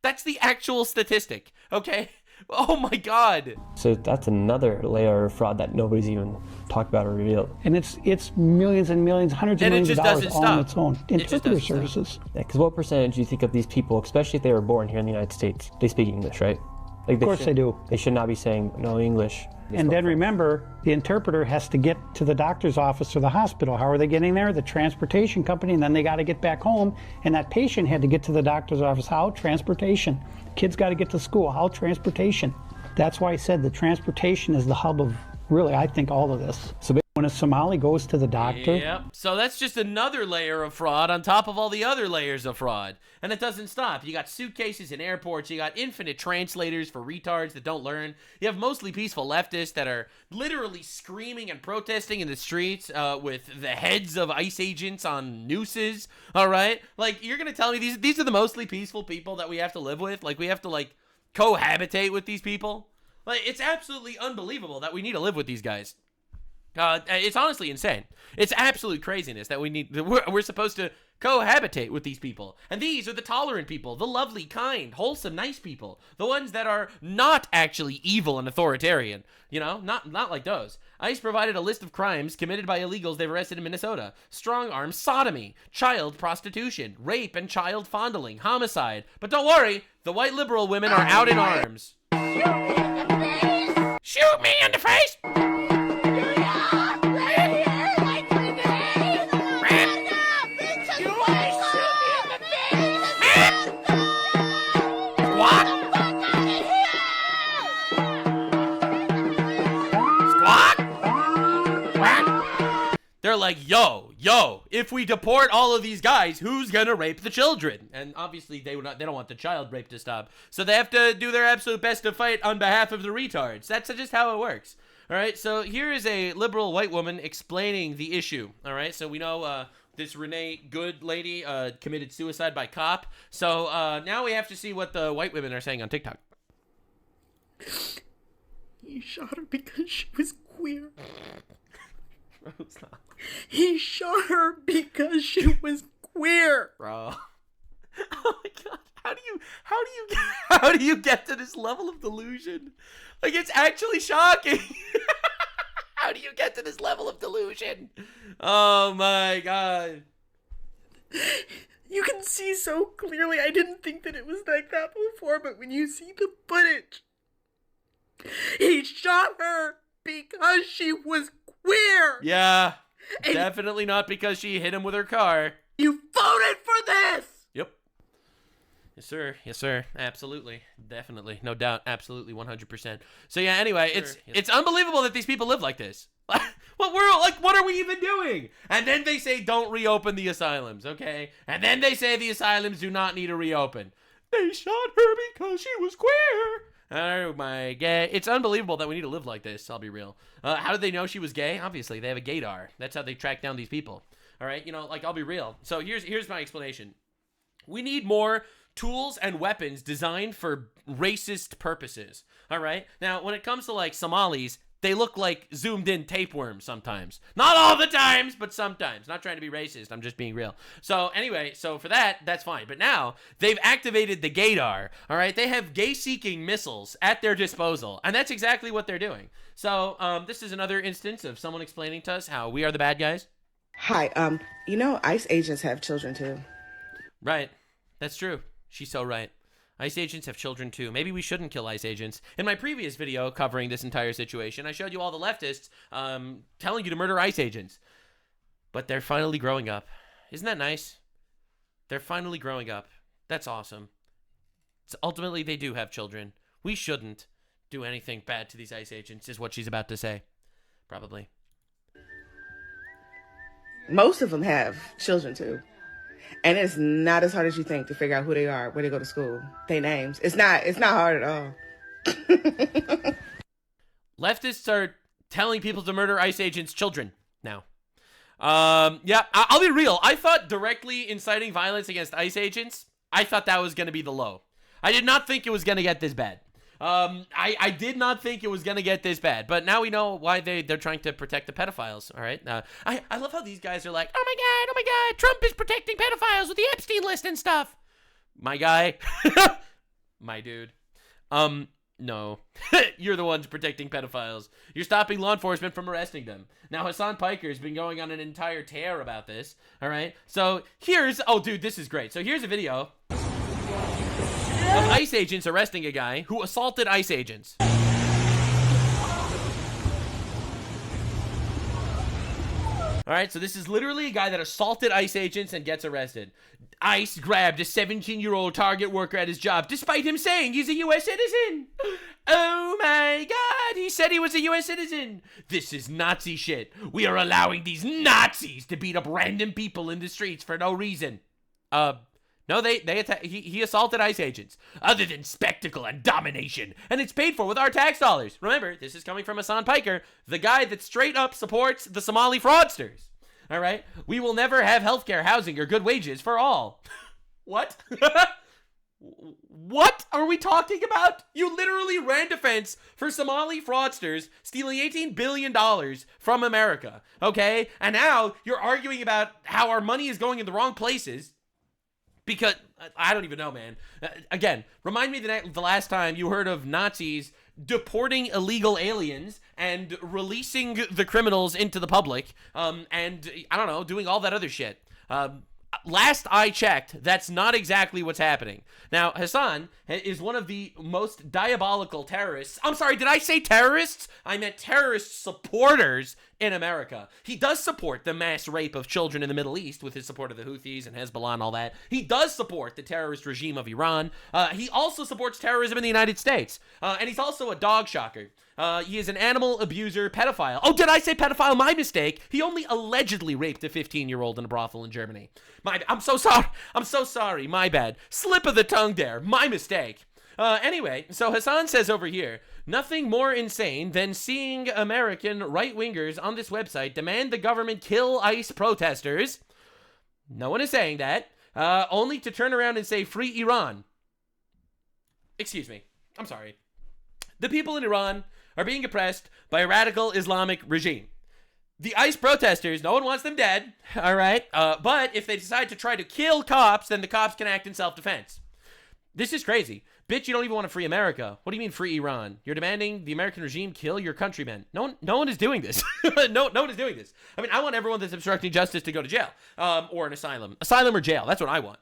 That's the actual statistic, okay? Oh my God. So that's another layer of fraud that nobody's even talked about or revealed. And it's millions and millions, hundreds of millions of dollars all on its own. Interpreter services. Because what percentage do you think of these people, especially if they were born here in the United States, they speak English, right? Like of course they do. They should not be saying no English. And then remember, the interpreter has to get to the doctor's office or the hospital. How are they getting there? The transportation company, and then they got to get back home. And that patient had to get to the doctor's office. How? Transportation. Kids got to get to school. How? Transportation. That's why I said the transportation is the hub of, really, I think, all of this. So when a Somali goes to the doctor... Yep. So that's just another layer of fraud on top of all the other layers of fraud. And it doesn't stop. You got suitcases in airports. You got infinite translators for retards that don't learn. You have mostly peaceful leftists that are literally screaming and protesting in the streets with the heads of ICE agents on nooses. All right? Like, you're going to tell me these are the mostly peaceful people that we have to live with? Like, we have to, like, cohabitate with these people? Like, it's absolutely unbelievable that we need to live with these guys. It's honestly insane. It's absolute craziness that we're supposed to cohabitate with these people. And these are the tolerant people, the lovely, kind, wholesome, nice people. The ones that are not actually evil and authoritarian. You know, not like those. ICE provided a list of crimes committed by illegals they've arrested in Minnesota. Strong-arm sodomy, child prostitution, rape and child fondling, homicide. But don't worry, the white liberal women are out in arms. Shoot me in the face! They're like, yo, if we deport all of these guys, who's gonna rape the children? And obviously they don't want the child rape to stop. So they have to do their absolute best to fight on behalf of the retards. That's just how it works. All right, so here is a liberal white woman explaining the issue. All right, so we know this Renee Good lady committed suicide by cop. So now we have to see what the white women are saying on TikTok. He shot her because she was queer. Stop. He shot her because she was queer. Bro. Oh my god. How do you get to this level of delusion? Like, it's actually shocking. How do you get to this level of delusion? Oh my god. You can see so clearly. I didn't think that it was like that before, but when you see the footage, he shot her because she was queer. Yeah. And definitely not because she hit him with her car. You voted for this. Yep. Yes, sir. Yes, sir. Absolutely. Definitely. No doubt. Absolutely. 100%. So yeah, anyway, it's unbelievable that these people live like this. What are we even doing? And then they say don't reopen the asylums, okay? And then they say the asylums do not need to reopen. They shot her because she was queer. Oh my god. It's unbelievable that we need to live like this, I'll be real. How did they know she was gay? Obviously, they have a gaydar. That's how they track down these people. All right, you know, like, I'll be real. So here's my explanation. We need more tools and weapons designed for racist purposes. All right? Now, when it comes to, like, Somalis, they look like zoomed-in tapeworms sometimes. Not all the times, but sometimes. Not trying to be racist. I'm just being real. So, anyway, so for that's fine. But now, they've activated the gaydar, all right? They have gay-seeking missiles at their disposal, and that's exactly what they're doing. So, this is another instance of someone explaining to us how we are the bad guys. Hi, you know, ICE agents have children, too. Right. That's true. She's so right. ICE agents have children too. Maybe we shouldn't kill ICE agents. In my previous video covering this entire situation, I showed you all the leftists telling you to murder ICE agents. But they're finally growing up. Isn't that nice? They're finally growing up. That's awesome. So ultimately, they do have children. We shouldn't do anything bad to these ICE agents, is what she's about to say. Probably. Most of them have children, too. And it's not as hard as you think to figure out who they are, where they go to school, their names. It's not hard at all. Leftists are telling people to murder ICE agents' children now. Yeah, I'll be real. I thought directly inciting violence against ICE agents, I thought that was going to be the low. I did not think it was going to get this bad. I did not think it was going to get this bad, but now we know why they're trying to protect the pedophiles, all right? I love how these guys are like, oh my god, Trump is protecting pedophiles with the Epstein list and stuff. My guy. My dude. No. You're the ones protecting pedophiles. You're stopping law enforcement from arresting them. Now, Hasan Piker has been going on an entire tear about this, all right? So oh dude, this is great. So here's a video of ICE agents arresting a guy who assaulted ICE agents. All right, so this is literally a guy that assaulted ICE agents and gets arrested. ICE grabbed a 17-year-old Target worker at his job, despite him saying he's a U.S. citizen. Oh my God, he said he was a U.S. citizen. This is Nazi shit. We are allowing these Nazis to beat up random people in the streets for no reason. No, he assaulted ICE agents, other than spectacle and domination, and it's paid for with our tax dollars. Remember, this is coming from Hasan Piker, the guy that straight up supports the Somali fraudsters. All right? We will never have healthcare, housing, or good wages for all. What? What? are we talking about? You literally ran defense for Somali fraudsters stealing $18 billion from America, okay? And now you're arguing about how our money is going in the wrong places because, I don't even know, man. Again, remind me the last time you heard of Nazis deporting illegal aliens and releasing the criminals into the public, and, I don't know, doing all that other shit. Last I checked, that's not exactly what's happening. Now, Hasan is one of the most diabolical terrorists. I'm sorry, did I say terrorists? I meant terrorist supporters in America. He does support the mass rape of children in the Middle East with his support of the Houthis and Hezbollah and all that. He does support the terrorist regime of Iran. He also supports terrorism in the United States. And he's also a dog shocker. He is an animal abuser, pedophile. Oh, did I say pedophile? My mistake. He only allegedly raped a 15-year-old in a brothel in Germany. I'm so sorry. I'm so sorry. My bad. Slip of the tongue there. My mistake. Anyway, so Hasan says over here, nothing more insane than seeing American right-wingers on this website demand the government kill ICE protesters. No one is saying that. Only to turn around and say free Iran. Excuse me. I'm sorry. The people in Iran are being oppressed by a radical Islamic regime. The ICE protesters, no one wants them dead, all right? But if they decide to try to kill cops, then the cops can act in self-defense. This is crazy. Bitch, you don't even want to free America. What do you mean free Iran? You're demanding the American regime kill your countrymen. No one is doing this. no one is doing this. I mean, I want everyone that's obstructing justice to go to jail, or an asylum. Asylum or jail, that's what I want.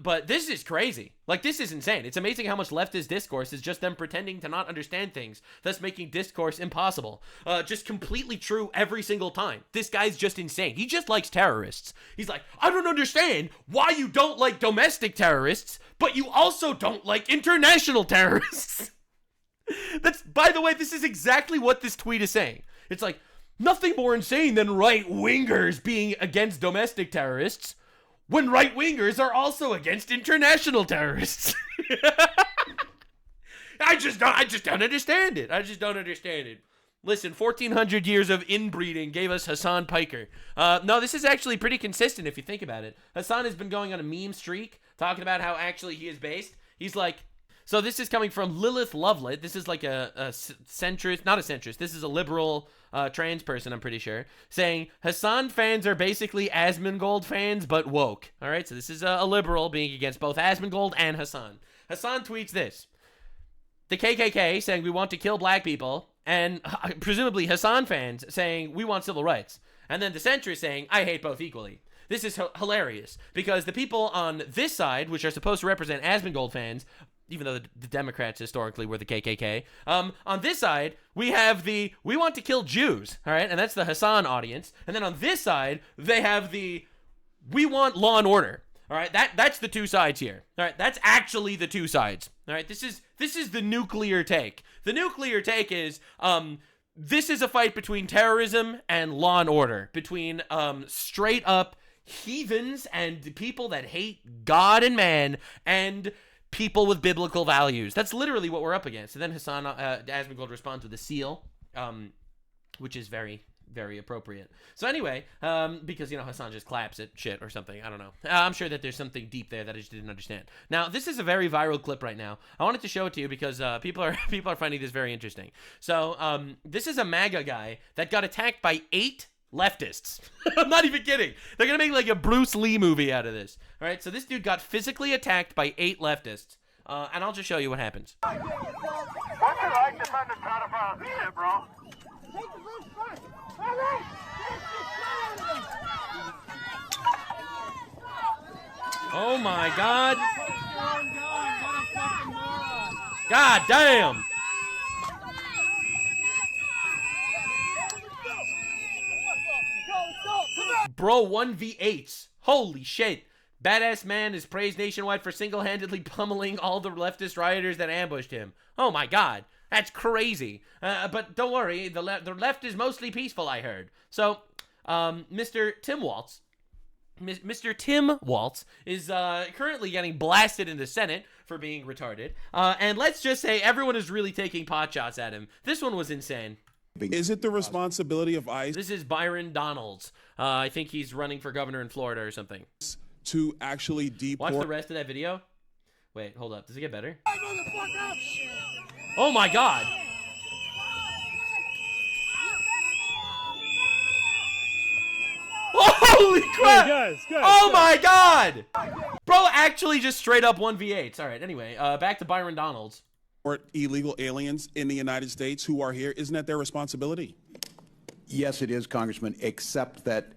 But this is crazy. Like, this is insane. It's amazing how much leftist discourse is just them pretending to not understand things, thus making discourse impossible. Just completely true every single time. This guy's just insane. He just likes terrorists. He's like, I don't understand why you don't like domestic terrorists, but you also don't like international terrorists. That's, by the way, this is exactly what this tweet is saying. It's like, nothing more insane than right-wingers being against domestic terrorists when right-wingers are also against international terrorists. I just don't understand it. I just don't understand it. Listen, 1,400 years of inbreeding gave us Hasan Piker. No, this is actually pretty consistent if you think about it. Hasan has been going on a meme streak, talking about how actually he is based. He's like, so this is coming from Lilith Lovelet. This is like a centrist, not a centrist. This is a liberal trans person, I'm pretty sure, saying Hasan fans are basically Asmongold fans, but woke. All right, so this is a liberal being against both Asmongold and Hasan. Hasan tweets this. The KKK saying we want to kill black people, and presumably Hasan fans saying we want civil rights. And then the centrist saying, I hate both equally. This is hilarious, because the people on this side, which are supposed to represent Asmongold fans, even though the Democrats historically were the KKK, on this side, we have we want to kill Jews, all right? And that's the Hasan audience. And then on this side, they have we want law and order. All right, that's the two sides here. All right, that's actually the two sides. All right, this is the nuclear take. The nuclear take is this is a fight between terrorism and law and order, between straight up heathens and people that hate God and man and people with biblical values. That's literally what we're up against. And then Hasan Asmongold responds with a seal, which is very, very appropriate. So anyway, because, Hasan just claps at shit or something. I don't know. I'm sure that there's something deep there that I just didn't understand. Now, this is a very viral clip right now. I wanted to show it to you because people are finding this very interesting. So this is a MAGA guy that got attacked by 8 leftists. I'm not even kidding. They're going to make like a Bruce Lee movie out of this. All right, so this dude got physically attacked by 8 leftists. And I'll just show you what happens. What's it like defending pedophiles and shit, bro? Oh my God. God damn. Bro, 1v8s. Holy shit. Badass man is praised nationwide for single-handedly pummeling all the leftist rioters that ambushed him. Oh my God. That's crazy. But don't worry, the left is mostly peaceful, I heard. So, Mr. Tim Waltz is currently getting blasted in the Senate for being retarded. And let's just say everyone is really taking pot shots at him. This one was insane. Is it the responsibility of ICE? This is Byron Donalds. I think he's running for governor in Florida or something. To actually deport. Watch the rest of that video. Wait, hold up. Does it get better? Oh my god! Holy crap! Oh my god! Bro actually just straight up 1v8s. Alright, anyway, back to Byron Donalds. Or illegal aliens in the United States who are here, isn't that their responsibility? Yes, it is, Congressman, except that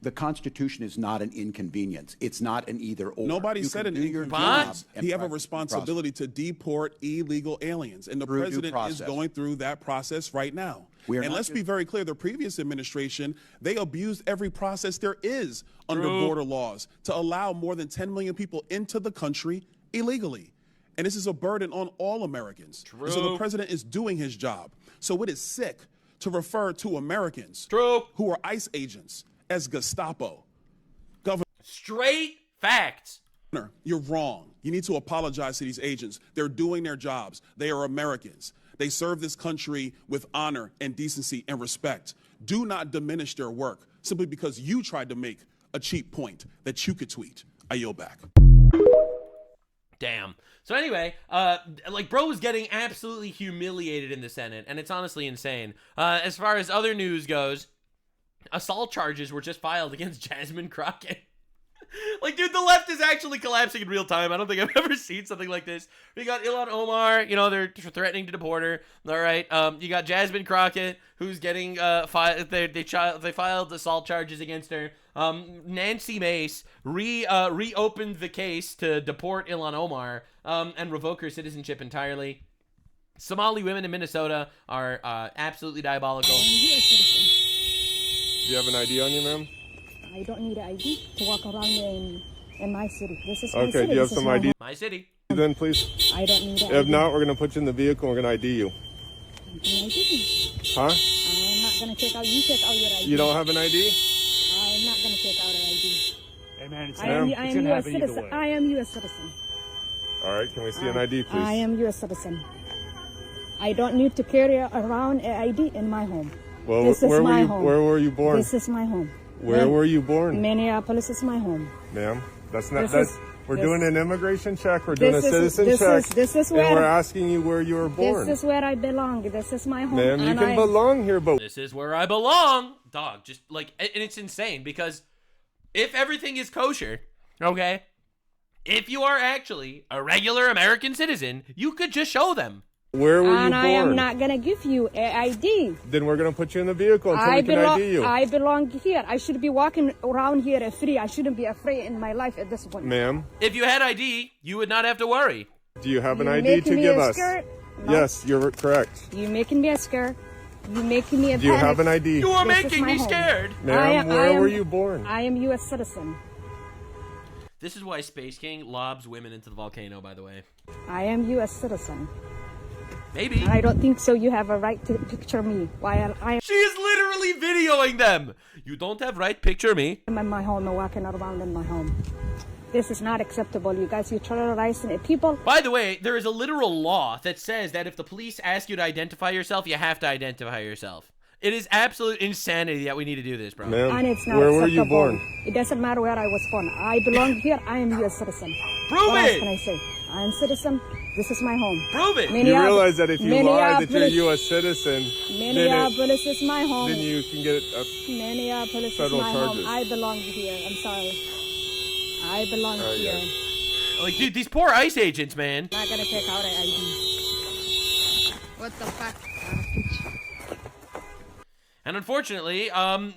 the Constitution is not an inconvenience. It's not an either-or. Nobody said an inconvenience. You have a responsibility to deport illegal aliens, and the president is going through that process right now. And let's be very clear, the previous administration, they abused every process there is under border laws to allow more than 10 million people into the country illegally. And this is a burden on all Americans. And so the president is doing his job. So it is sick to refer to Americans who are ICE agents as Gestapo. Governor, straight facts. You're wrong. You need to apologize to these agents. They're doing their jobs. They are Americans. They serve this country with honor and decency and respect. Do not diminish their work simply because you tried to make a cheap point that you could tweet. I yield back. Damn. So anyway, like, bro was getting absolutely humiliated in the Senate, and it's honestly insane. As far as other news goes, assault charges were just filed against Jasmine Crockett. Like, dude, the left is actually collapsing in real time. I don't think I've ever seen something like this. We got Ilhan Omar, you know, they're threatening to deport her. All right. You got Jasmine Crockett, who's getting they filed assault charges against her. Nancy Mace reopened the case to deport Ilhan Omar and revoke her citizenship entirely. Somali women in Minnesota are absolutely diabolical. Do you have an ID on you, ma'am? I don't need an ID to walk around in my city. This is my city. Okay, do you have some ID? My city. Then, please. I don't need an ID. If not, we're going to put you in the vehicle and we're going to ID you. ID me. Huh? I'm not going to take out. You take out your ID. You don't have an ID? I'm not going to take out an ID. Hey, man, I am U.S. citizen. I am U.S. citizen. All right, can we see an ID, please? I am U.S. citizen. I don't need to carry around an ID in my home. Well, this is my home. Where were you born? This is my home. Where were you born? Minneapolis is my home. Ma'am, that's not. We're doing an immigration check. We're doing a citizen check. This is where. And we're asking you where you were born. This is where I belong. This is my home. Ma'am, you can belong here, but this is where I belong, dog. Just like, and it's insane because if everything is kosher, okay, if you are actually a regular American citizen, you could just show them. Where were you born? And I am not going to give you an ID. Then we're going to put you in the vehicle until we can ID you. I belong here. I should be walking around here free. I shouldn't be afraid in my life at this point. Ma'am? If you had ID, you would not have to worry. Do you have an ID to give us? No. Yes, you're correct. You're making me a scare. You're making me a Do you have an ID? You are making me scared. Ma'am, where were you born? I am U.S. citizen. This is why Space King lobs women into the volcano, by the way. I am U.S. citizen. Maybe. I don't think so. You have a right to picture me. She is literally videoing them. You don't have right picture me. I'm in my home and walking around in my home. This is not acceptable. You guys, you're terrorizing people. By the way, there is a literal law that says that if the police ask you to identify yourself, you have to identify yourself. It is absolute insanity that we need to do this, bro. Ma'am, and it's not where acceptable. were you born? It doesn't matter where I was born. I belong here. I am U.S. citizen. Prove what it! Else can I say? I am citizen. This is my home. Prove it! You realize that if you lie that you're a U.S. citizen, Minneapolis is my home. Then you can get Minneapolis federal is my charges. home. I belong here. I'm sorry. I belong here. Yeah. Like, dude, these poor ICE agents, man. I'm not gonna take out an ID. What the fuck? And unfortunately,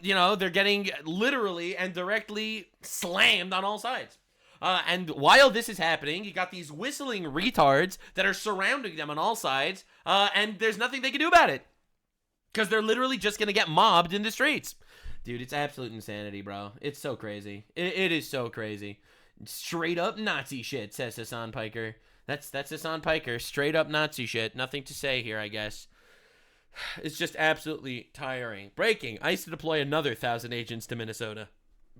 you know, they're getting literally and directly slammed on all sides. And while this is happening, you got these whistling retards that are surrounding them on all sides, and there's nothing they can do about it. Because they're literally just going to get mobbed in the streets. Dude, it's absolute insanity, bro. It's so crazy. It is so crazy. Straight up Nazi shit, says Hasan Piker. That's Hasan Piker. Straight up Nazi shit. Nothing to say here, I guess. It's just absolutely tiring. Breaking. ICE to deploy another 1,000 agents to Minnesota.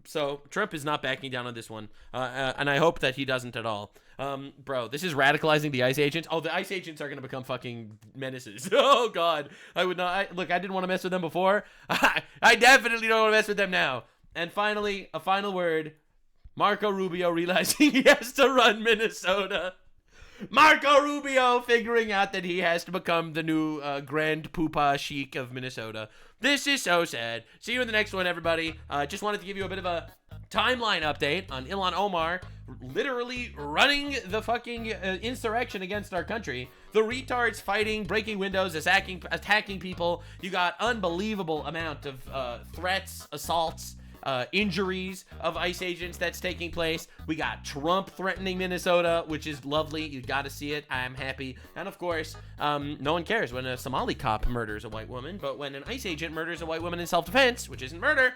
So Trump is not backing down on this one, and I hope that he doesn't at all. Bro, this is radicalizing the ICE agents. Oh, the ICE agents are gonna become fucking menaces. Oh God, I would not. Look, I didn't want to mess with them before. I definitely don't want to mess with them now. And finally, a final word. Marco Rubio realizing he has to run Minnesota. Marco Rubio figuring out that he has to become the new Grand Poopah Sheik of Minnesota. This is so sad. See you in the next one, everybody. Just wanted to give you a bit of a timeline update on Ilhan Omar literally running the fucking insurrection against our country. The retards fighting, breaking windows, attacking people. You got unbelievable amount of threats, assaults, injuries of ICE agents that's taking place. We got Trump threatening Minnesota, which is lovely. You got to see it. I am happy. And of course, no one cares when a Somali cop murders a white woman, but when an ICE agent murders a white woman in self-defense, which isn't murder,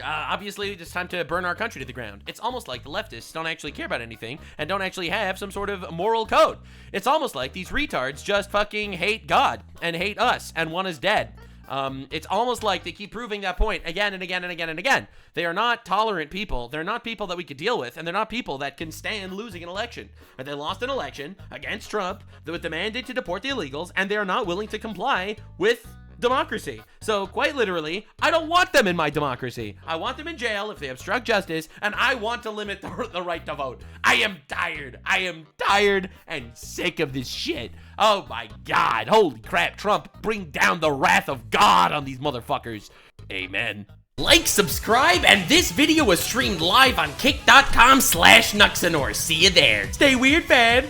obviously it's time to burn our country to the ground. It's almost like the leftists don't actually care about anything and don't actually have some sort of moral code. It's almost like these retards just fucking hate God and hate us and want us dead. It's almost like they keep proving that point again and again and again and again. They are not tolerant people. They're not people that we could deal with, and they're not people that can stand losing an election. But they lost an election against Trump that was demanded to deport the illegals, and they are not willing to comply with democracy. So quite literally, I don't want them in my democracy. I want them in jail if they obstruct justice, and I want to limit the right to vote. I am tired. I am tired and sick of this shit. Oh my God. Holy crap. Trump, bring down the wrath of God on these motherfuckers. Amen. Like, subscribe, and this video was streamed live on kick.com/Nuxanor. See you there. Stay weird, fam.